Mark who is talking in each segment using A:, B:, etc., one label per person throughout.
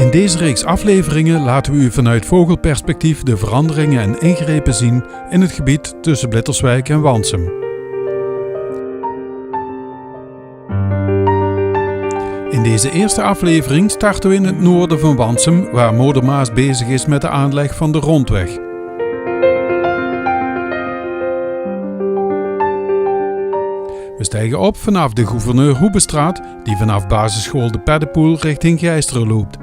A: In deze reeks afleveringen laten we u vanuit vogelperspectief de veranderingen en ingrepen zien in het gebied tussen Blitterswijk en Wansum. In deze eerste aflevering starten we in het noorden van Wansum, waar Modermaas bezig is met de aanleg van de rondweg. We stijgen op vanaf de Gouverneur Hoebestraat, die vanaf basisschool De Paddepoel richting Gijsteren loopt.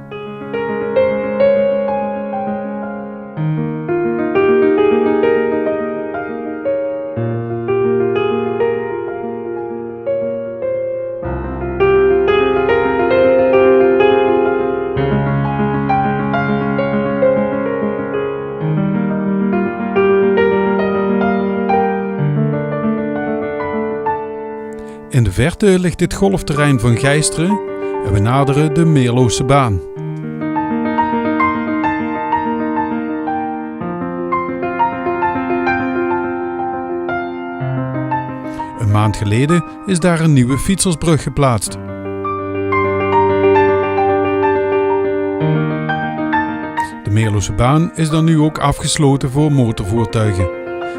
A: In de verte ligt het golfterrein van Gijsteren en we naderen de Meerlose baan. Een maand geleden is daar een nieuwe fietsersbrug geplaatst. De Meerlose baan is dan nu ook afgesloten voor motorvoertuigen.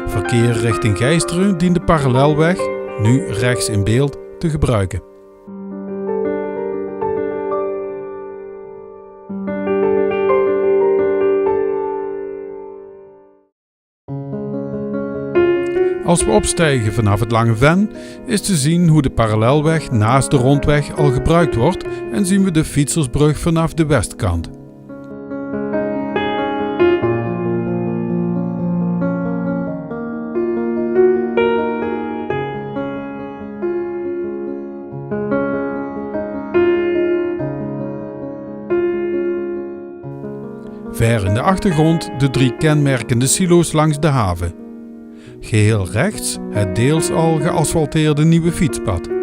A: Verkeer richting Gijsteren dient de parallelweg, nu rechts in beeld, te gebruiken. Als we opstijgen vanaf het Lange Ven is te zien hoe de parallelweg naast de rondweg al gebruikt wordt en zien we de fietsersbrug vanaf de westkant. Ver in de achtergrond de 3 kenmerkende silo's langs de haven. Geheel rechts het deels al geasfalteerde nieuwe fietspad.